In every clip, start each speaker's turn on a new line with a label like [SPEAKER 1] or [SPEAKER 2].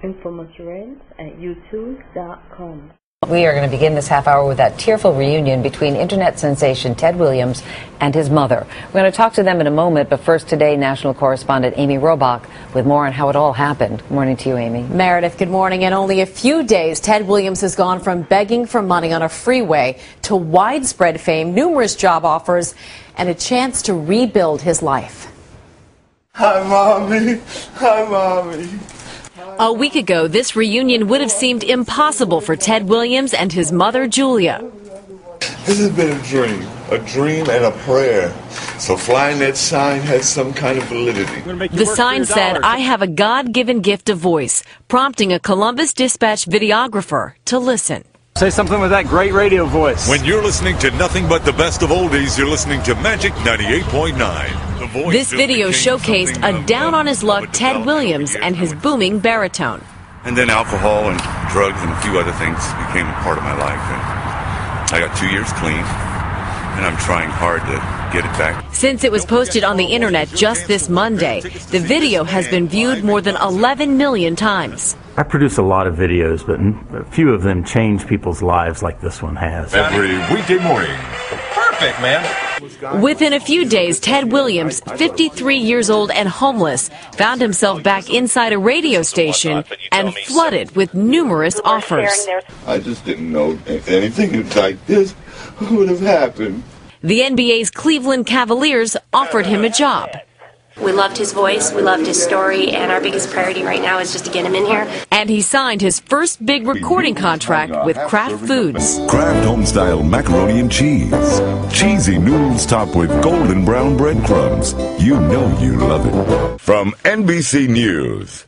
[SPEAKER 1] Information at youtube.com.
[SPEAKER 2] We are going to begin this half hour with that tearful reunion between internet sensation Ted Williams and his mother. We're going to talk to them in a moment, but first today, national correspondent Amy Robach with more on how it all happened. Good morning to you, Amy.
[SPEAKER 3] Meredith, good morning. In only a few days, Ted Williams has gone from begging for money on a freeway to widespread fame, numerous job offers, and a chance to rebuild his life.
[SPEAKER 4] Hi, Mommy. Hi, Mommy.
[SPEAKER 3] A week ago, this reunion would have seemed impossible for Ted Williams and his mother, Julia.
[SPEAKER 4] This has been a dream and a prayer. So flying that sign has some kind of validity.
[SPEAKER 3] The sign said, "I have a God-given gift of voice," prompting a Columbus Dispatch videographer to listen.
[SPEAKER 5] Say something with that great radio voice.
[SPEAKER 6] When you're listening to nothing but the best of oldies, you're listening to Magic 98.9.
[SPEAKER 3] This video showcased a down-on-his-luck Ted Williams and his booming baritone.
[SPEAKER 6] And then alcohol and drugs and a few other things became a part of my life. And I got 2 years clean, and I'm trying hard to get it back.
[SPEAKER 3] Since it was posted on the internet just this Monday, the video has been viewed more than 11 million times.
[SPEAKER 7] I produce a lot of videos, but a few of them change people's lives like this one has.
[SPEAKER 6] Every weekday morning.
[SPEAKER 8] Perfect, man.
[SPEAKER 3] Within a few days, Ted Williams, 53 years old and homeless, found himself back inside a radio station and flooded with numerous offers.
[SPEAKER 4] I just didn't know anything like this would have happened.
[SPEAKER 3] The NBA's Cleveland Cavaliers offered him a job.
[SPEAKER 9] We loved his voice, we loved his story, and our biggest priority right now is just to get him in here.
[SPEAKER 3] And he signed his first big recording contract with Kraft Foods.
[SPEAKER 10] Kraft Homestyle Macaroni and Cheese. Cheesy noodles topped with golden brown breadcrumbs. You know you love it. From NBC News,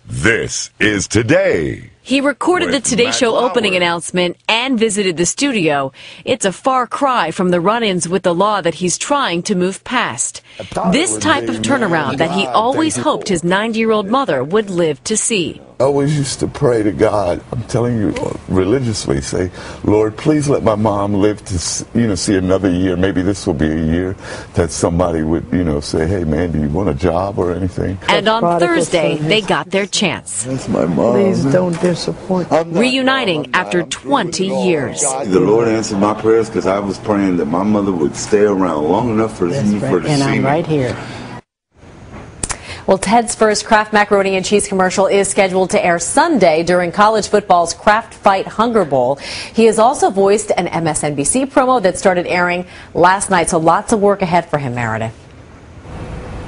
[SPEAKER 10] this is Today.
[SPEAKER 3] He recorded the Today Show opening announcement and visited the studio. It's a far cry from the run-ins with the law that he's trying to move past. This type of turnaround that he always hoped his 90-year-old mother would live to see.
[SPEAKER 4] I always used to pray to God, I'm telling you religiously, say, Lord, please let my mom live to, see another year. Maybe this will be a year that somebody would, say, hey, man, do you want a job or anything?
[SPEAKER 3] And on Thursday, they got their chance.
[SPEAKER 4] That's my mom.
[SPEAKER 1] Please don't disappoint.
[SPEAKER 3] Reuniting after 20 years.
[SPEAKER 4] The Lord answered my prayers because I was praying that my mother would stay around long enough for her to see me.
[SPEAKER 1] And I'm right here.
[SPEAKER 3] Well, Ted's first Kraft macaroni and cheese commercial is scheduled to air Sunday during college football's Kraft Fight Hunger Bowl. He has also voiced an MSNBC promo that started airing last night, so lots of work ahead for him, Meredith.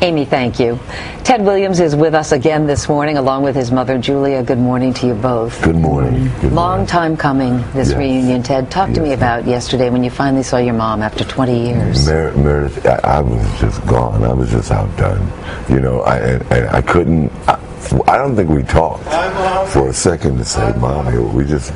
[SPEAKER 2] Amy, thank you. Ted Williams is with us again this morning, along with his mother, Julia. Good morning to you both.
[SPEAKER 4] Good morning. Good
[SPEAKER 2] Long
[SPEAKER 4] morning.
[SPEAKER 2] time coming, this reunion. Ted, talk to me about yesterday when you finally saw your mom after 20 years.
[SPEAKER 4] Meredith, I was just gone. I was just outdone. I couldn't. I don't think we talked for a second to say, Mommy. We just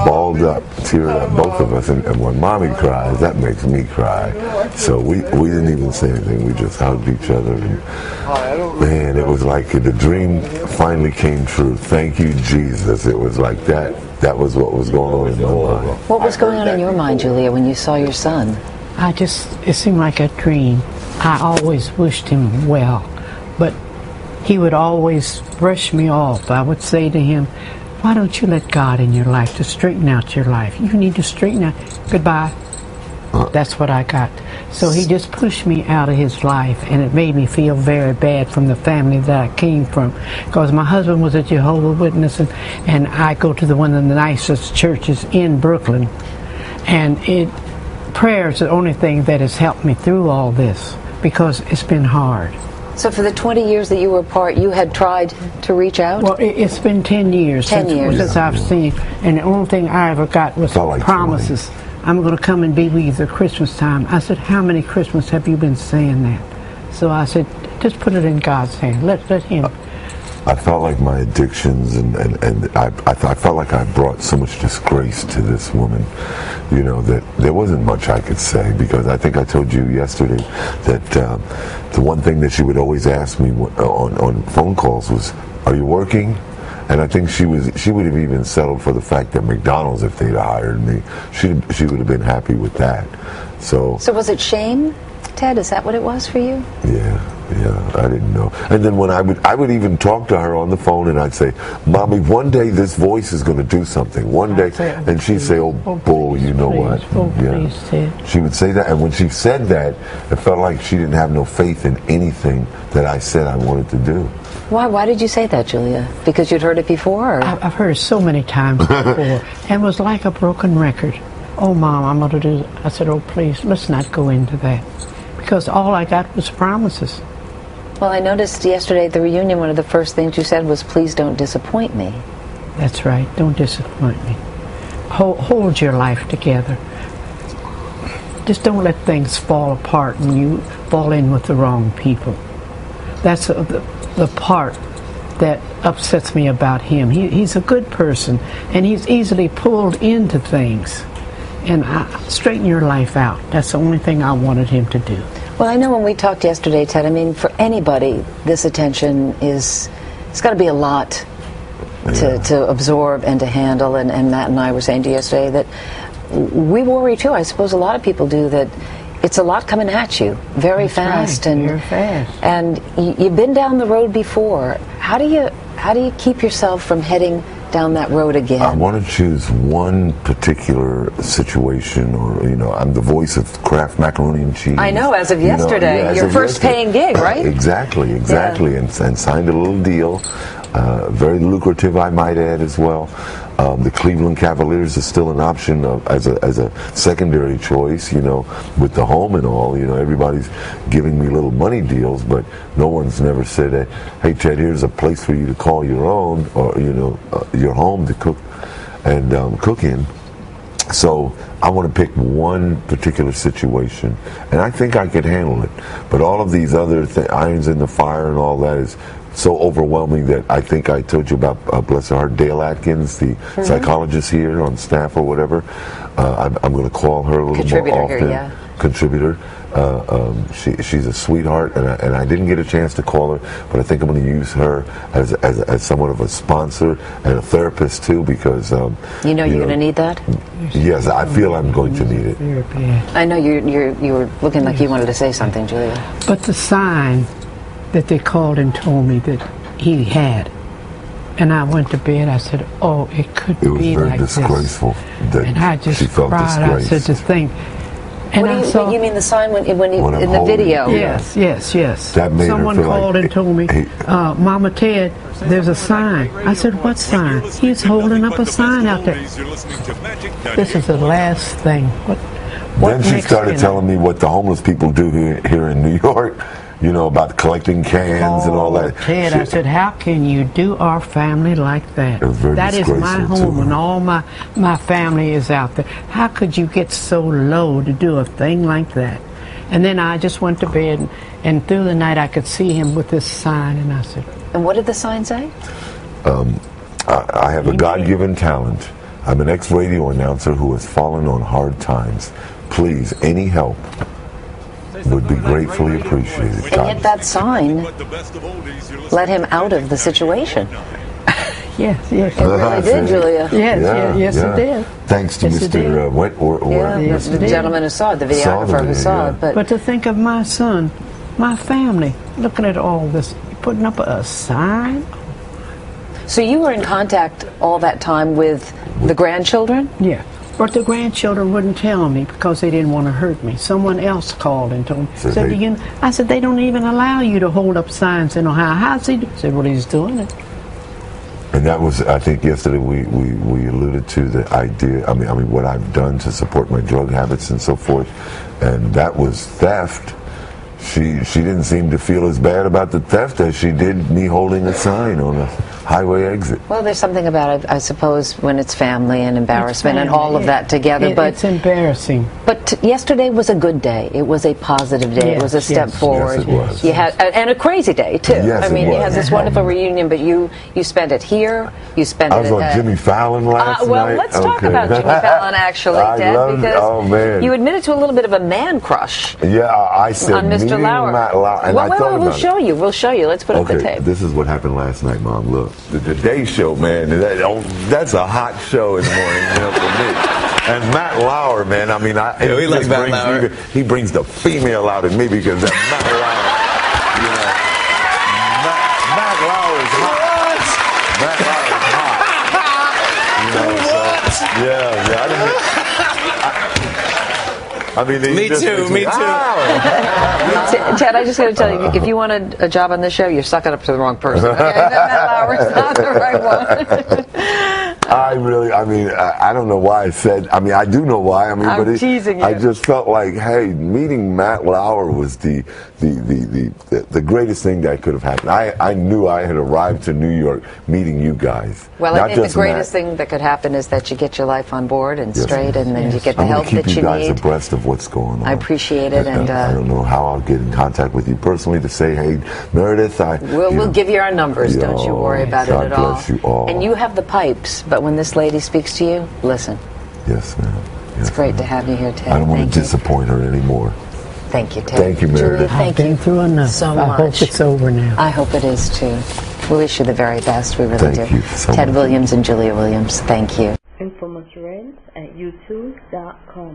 [SPEAKER 4] balled up, teared up, both of us. And when Mommy cries, that makes me cry. So we didn't even say anything. We just hugged each other. And, man, it was like the dream finally came true. Thank you, Jesus. It was like that. That was what was going on in my mind.
[SPEAKER 2] What was going on in your mind, Julia, when you saw your son?
[SPEAKER 1] It seemed like a dream. I always wished him well, but he would always brush me off. I would say to him, why don't you let God in your life to straighten out your life? You need to straighten out. Goodbye. That's what I got. So he just pushed me out of his life, and it made me feel very bad from the family that I came from. Because my husband was a Jehovah's Witness, and I go to one of the nicest churches in Brooklyn. And prayer is the only thing that has helped me through all this, because it's been hard.
[SPEAKER 2] So for the 20 years that you were apart, you had tried to reach out?
[SPEAKER 1] Well, it's been 10 years, since I've seen, and the only thing I ever got was promises. 20. I'm going to come and be with you at Christmas time. I said, how many Christmas have you been saying that? So I said, just put it in God's hand. Let him.
[SPEAKER 4] I felt like my addictions and I felt like I brought so much disgrace to this woman, that there wasn't much I could say, because I think I told you yesterday that the one thing that she would always ask me on phone calls was, are you working? And I think she would have even settled for the fact that McDonald's, if they'd hired me, she would have been happy with that. So
[SPEAKER 2] was it shame? Ted? Is that what it was for you?
[SPEAKER 4] Yeah, I didn't know. And then when I would even talk to her on the phone, and I'd say, "Mommy, one day this voice is going to do something. One day," and she'd say, "Oh, bull, you know what?"
[SPEAKER 1] Please, Ted.
[SPEAKER 4] She would say that, and when she said that, it felt like she didn't have no faith in anything that I said I wanted to do.
[SPEAKER 2] Why did you say that, Julia? Because you'd heard it before? Or?
[SPEAKER 1] I've heard it so many times before, and it was like a broken record. "Oh, Mom, I'm going to do it." I said, "Oh, please, let's not go into that." Because all I got was promises.
[SPEAKER 2] Well, I noticed yesterday at the reunion, one of the first things you said was, "Please don't disappoint me."
[SPEAKER 1] That's right. Don't disappoint me. Hold your life together. Just don't let things fall apart and you fall in with the wrong people. That's the part that upsets me about him. He's a good person, and he's easily pulled into things. And straighten your life out. That's the only thing I wanted him to do.
[SPEAKER 2] Well, I know when we talked yesterday, Ted, I mean, for anybody, this attention it's got to be a lot to absorb and to handle. And Matt and I were saying to you yesterday that we worry too. I suppose a lot of people do, that it's a lot coming at you very fast.
[SPEAKER 1] Right, very fast.
[SPEAKER 2] And you've been down the road before. How do you keep yourself from heading down that road again?
[SPEAKER 4] I want to choose one particular situation, or I'm the voice of Kraft macaroni and cheese.
[SPEAKER 2] I know, as of yesterday, your first paying gig, right?
[SPEAKER 4] Exactly,
[SPEAKER 2] Yeah.
[SPEAKER 4] and signed a little deal, very lucrative, I might add, as well. The Cleveland Cavaliers is still an option as a secondary choice, with the home and all. Everybody's giving me little money deals, but no one's never said, "Hey, Ted, here's a place for you to call your own, or your home to cook in." So I want to pick one particular situation, and I think I could handle it. But all of these other irons in the fire and all that is so overwhelming that I think I told you about, bless her heart, Dale Atkins, the psychologist here on staff or whatever. I'm going to call her a little more often.
[SPEAKER 2] Here, yeah.
[SPEAKER 4] Contributor. She's a sweetheart, and I didn't get a chance to call her, but I think I'm going to use her as somewhat of a sponsor and a therapist too, because
[SPEAKER 2] you're going to need that.
[SPEAKER 4] Yes, I feel I'm going to need it.
[SPEAKER 2] I know you were looking like you wanted to say something, Julia.
[SPEAKER 1] But the sign that they called and told me that he had, and I went to bed, I said, "Oh, it could be like this."
[SPEAKER 4] It was very disgraceful that
[SPEAKER 1] and I just
[SPEAKER 4] she felt
[SPEAKER 1] cried.
[SPEAKER 4] disgraced.
[SPEAKER 1] I said, "To think." And
[SPEAKER 2] you mean the sign when in the video?
[SPEAKER 1] Yes.
[SPEAKER 4] That made
[SPEAKER 1] Someone
[SPEAKER 4] her feel
[SPEAKER 1] called and told me, "Mama Ted, there's a sign." I said, "What sign?" He's holding up a sign out there. This is the last thing. What
[SPEAKER 4] Then she started telling me what the homeless people do here in New York. About collecting cans and all that.
[SPEAKER 1] Ted, I said, "How can you do our family like that?
[SPEAKER 4] It was very
[SPEAKER 1] That is my home, and all my family is out there. How could you get so low to do a thing like that?" And then I just went to bed, and through the night I could see him with this sign, and I said...
[SPEAKER 2] And what did the sign say?
[SPEAKER 4] I have a God-given talent. I'm an ex-radio announcer who has fallen on hard times. Please, any help would be gratefully appreciated.
[SPEAKER 2] And yet that sign let him out of the situation.
[SPEAKER 1] Yes.
[SPEAKER 2] It really did, Julia.
[SPEAKER 1] Yes, it did.
[SPEAKER 4] Thanks to Mr. Wentworth.
[SPEAKER 2] The gentleman who saw it, the videographer who saw it.
[SPEAKER 1] But to think of my son, my family, looking at all this, putting up a sign.
[SPEAKER 2] So you were in contact all that time with the grandchildren?
[SPEAKER 1] Yeah. But the grandchildren wouldn't tell me because they didn't want to hurt me. Someone else called and told me. I said, "They don't even allow you to hold up signs in Ohio. How's he do?" I said, "Well, he's doing it."
[SPEAKER 4] And that was, I think, yesterday we alluded to the idea. I mean, what I've done to support my drug habits and so forth, and that was theft. She didn't seem to feel as bad about the theft as she did me holding a sign on a highway exit.
[SPEAKER 2] Well, there's something about it, I suppose, when it's family and embarrassment and all of that together. But
[SPEAKER 1] it's embarrassing.
[SPEAKER 2] But yesterday was a good day. It was a positive day. It was a step forward.
[SPEAKER 4] Yes, it was.
[SPEAKER 2] You had and a crazy day too.
[SPEAKER 4] Yes,
[SPEAKER 2] I mean,
[SPEAKER 4] it
[SPEAKER 2] you had
[SPEAKER 4] was.
[SPEAKER 2] this wonderful reunion, but you spent it here. You spent
[SPEAKER 4] I was on Jimmy Fallon last night.
[SPEAKER 2] Well, let's talk about Jimmy Fallon actually, Dad, because you admitted to a little bit of a man crush.
[SPEAKER 4] Yeah, I said
[SPEAKER 2] on Mr. Lauer. We'll show you. We'll show you. Let's put up the tape.
[SPEAKER 4] This is what happened last night, Mom. Look, the Todayshow, man. That's a hot show in the morning, for me. And Matt Lauer, man, I mean,
[SPEAKER 8] we like Matt Lauer.
[SPEAKER 4] He brings the female out in me because that Matt Lauer, you know, Matt Lauer is hot. Matt Lauer is hot. You know, so, yeah, I mean,
[SPEAKER 8] me too.
[SPEAKER 2] Ted, I just got to tell you, if you wanted a job on this show, you're sucking up to the wrong person. Okay? Matt Lauer's not the right one.
[SPEAKER 4] I don't know why I said, I do know why,
[SPEAKER 2] I'm teasing you.
[SPEAKER 4] I just felt like, hey, meeting Matt Lauer was the greatest thing that could have happened. I knew I had arrived to New York meeting you guys.
[SPEAKER 2] Well, I think the greatest thing that could happen is that you get your life on board and straight, and then you get the help that you need.
[SPEAKER 4] I'm going to keep you guys abreast of what's going on.
[SPEAKER 2] I appreciate it. And
[SPEAKER 4] I don't know how I'll get in contact with you personally to say, hey, Meredith,
[SPEAKER 2] we'll give you our numbers. Don't you worry about it at all.
[SPEAKER 4] God bless you all.
[SPEAKER 2] And you have the pipes, but when this lady speaks to you, listen.
[SPEAKER 4] Yes, ma'am.
[SPEAKER 2] It's great to have you here, Ted.
[SPEAKER 4] I don't want to disappoint her anymore.
[SPEAKER 2] Thank you, Ted.
[SPEAKER 4] Thank you, Meredith.
[SPEAKER 2] Julia,
[SPEAKER 1] I've been through enough.
[SPEAKER 2] So much.
[SPEAKER 1] I hope it's over now.
[SPEAKER 2] I hope it is too. We wish you the very best. We really do.
[SPEAKER 4] Thank you so
[SPEAKER 2] Ted
[SPEAKER 4] much.
[SPEAKER 2] Williams and Julia Williams, thank you.
[SPEAKER 11] Infamous Rent at YouTube.com.